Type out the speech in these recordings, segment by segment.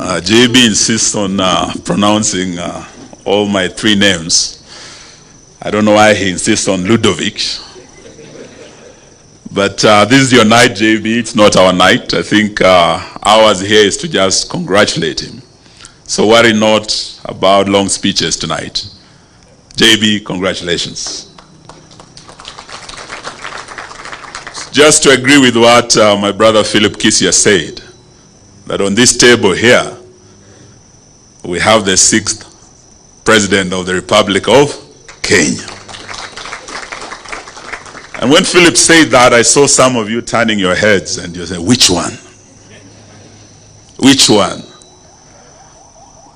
JB insists on pronouncing all my three names. I don't know why he insists on Ludovic. But this is your night, JB. It's not our night. I think ours here is to just congratulate him. So worry not about long speeches tonight. JB, congratulations. Just to agree with what my brother Philip Kisia said, that on this table here, we have the 6th President of the Republic of Kenya. And when Philip said that, I saw some of you turning your heads and you said, which one? Which one?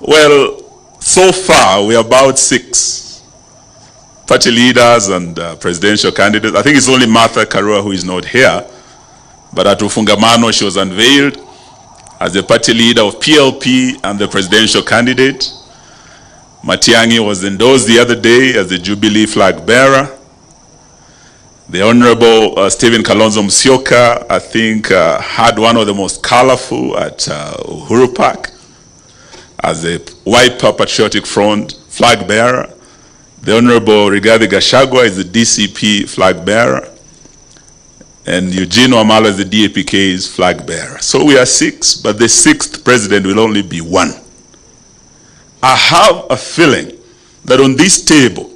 Well, so far we're about 6 party leaders and presidential candidates. I think it's only Martha Karua who is not here, but at Ufungamano she was unveiled as the party leader of PLP and the presidential candidate. Matiang'i was endorsed the other day as the Jubilee flag bearer. The Honorable Stephen Kalonzo Musyoka, I think, had one of the most colorful at Uhuru Park as the Wiper Patriotic Front flag bearer. The Honorable Rigathi Gachagua is the DCP flag bearer. And Eugene Wamalwa is the DAPK's flag bearer. So we are 6, but the 6th president will only be 1. I have a feeling that on this table,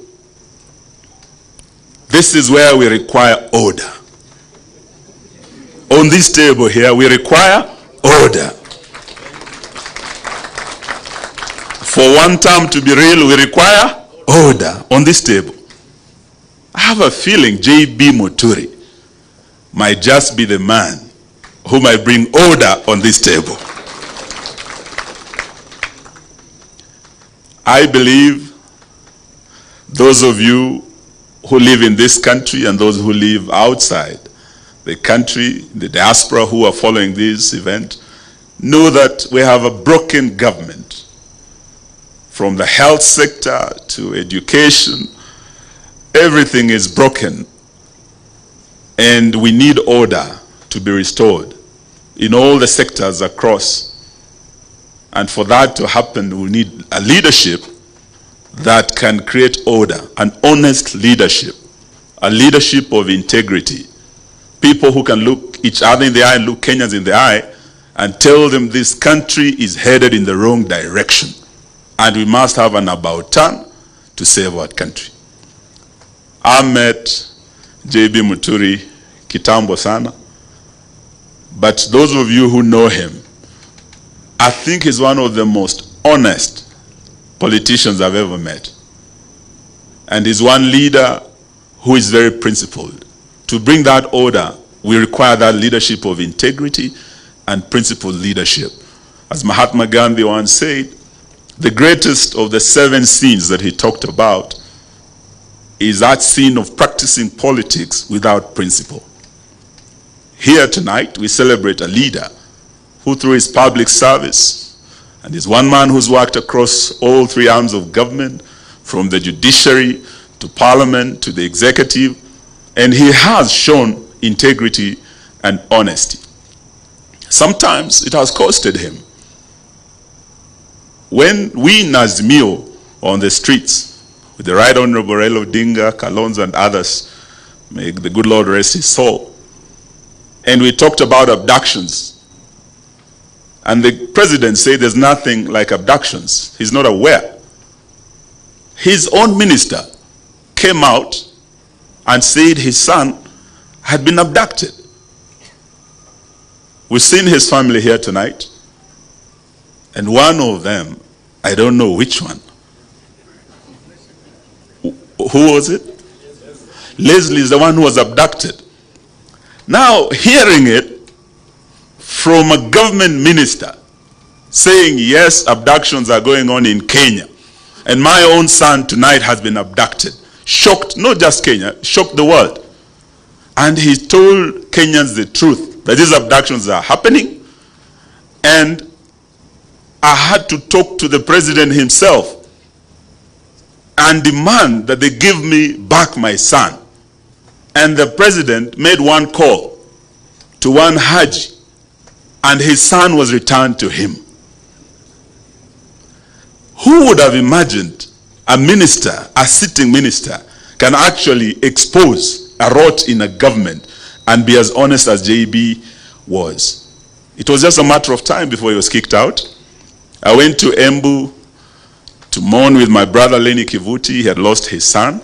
this is where we require order. On this table here, we require order. For one term to be real, we require order on this table. I have a feeling JB Muturi might just be the man who might bring order on this table. I believe those of you who live in this country and those who live outside the country, the diaspora who are following this event, know that we have a broken government. From the health sector to education, everything is broken. And we need order to be restored in all the sectors across. And for that to happen, we need a leadership that can create order, an honest leadership, a leadership of integrity. People who can look each other in the eye and look Kenyans in the eye and tell them this country is headed in the wrong direction. And we must have an about turn to save our country. I met JB Muturi kitambo sana, but those of you who know him, I think he's one of the most honest politicians I've ever met. And he's one leader who is very principled. To bring that order, we require that leadership of integrity and principled leadership. As Mahatma Gandhi once said, the greatest of the 7 sins that he talked about is that sin of practicing politics without principle. Here tonight, we celebrate a leader who through his public service, and is one man who's worked across all 3 arms of government, from the judiciary to parliament to the executive, and he has shown integrity and honesty. Sometimes it has costed him. When we in Azimio on the streets, with the Right Honorable Raila Odinga, Kalonzo and others, may the good Lord rest his soul, and we talked about abductions, and the president said there's nothing like abductions. He's not aware. His own minister came out and said his son had been abducted. We've seen his family here tonight, and one of them, I don't know which one. Who was it? Leslie is the one who was abducted. Now, hearing it from a government minister saying, yes, abductions are going on in Kenya, and my own son tonight has been abducted, shocked not just Kenya, shocked the world. And he told Kenyans the truth, that these abductions are happening, and I had to talk to the president himself and demand that they give me back my son. And the president made one call to one Haji, and his son was returned to him. Who would have imagined a minister, a sitting minister, can actually expose a rot in a government and be as honest as JB was? It was just a matter of time before he was kicked out. I went to Embu to mourn with my brother Lenny Kivuti. He had lost his son.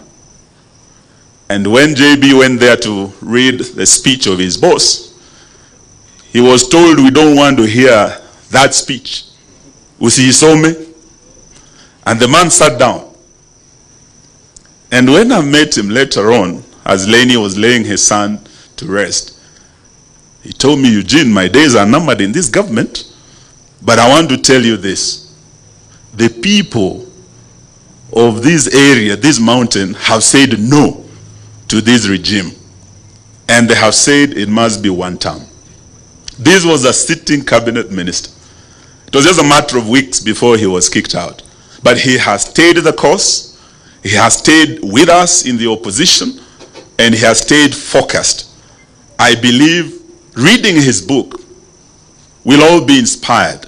And when JB went there to read the speech of his boss, he was told, we don't want to hear that speech. Usisome. And the man sat down. And when I met him later on, as Lenny was laying his son to rest, he told me, Eugene, my days are numbered in this government, but I want to tell you this. The people of this area, this mountain, have said no to this regime. And they have said it must be one term. This was a sitting cabinet minister. It was just a matter of weeks before he was kicked out. But he has stayed the course. He has stayed with us in the opposition, and he has stayed focused. I believe reading his book, we'll all be inspired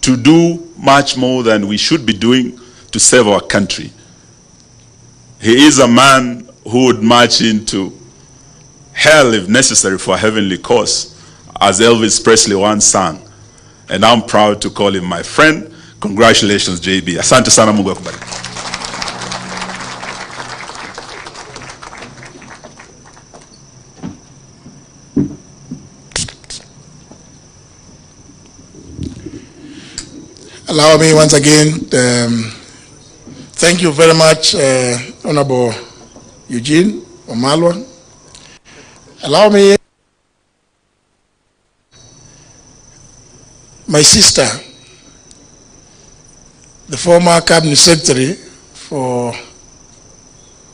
to do much more than we should be doing to serve our country. He is a man who would march into hell if necessary for a heavenly cause, as Elvis Presley once sang. And I'm proud to call him my friend. Congratulations, JB. Asante sana, Mungu akubariki. Allow me once again, thank you very much, Honorable Eugene Wamalwa. Allow me, my sister, the former Cabinet Secretary for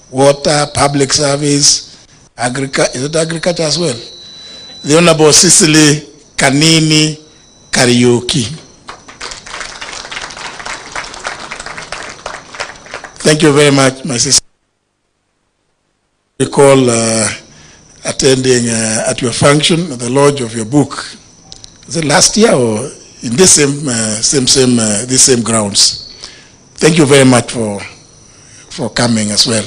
Water, Public Service, Agriculture as well, the Honorable Cicely Kanini Kariuki. Thank you very much, my sister. I recall attending at your function at the lodge of your book. Was it last year or in this same grounds? Thank you very much for coming as well.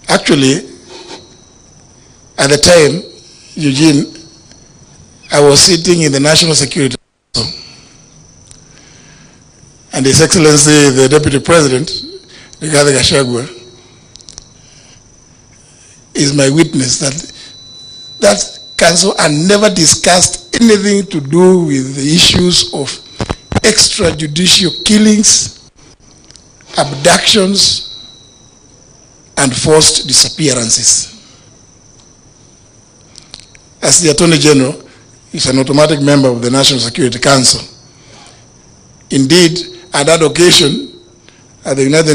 Actually, at the time, Eugene, I was sitting in the National Security Council. And His Excellency, the Deputy President, Rigathi Gachagua, is my witness that council had never discussed anything to do with the issues of extrajudicial killings, abductions, and forced disappearances. As the Attorney General, he's an automatic member of the National Security Council. Indeed, at that occasion, at the United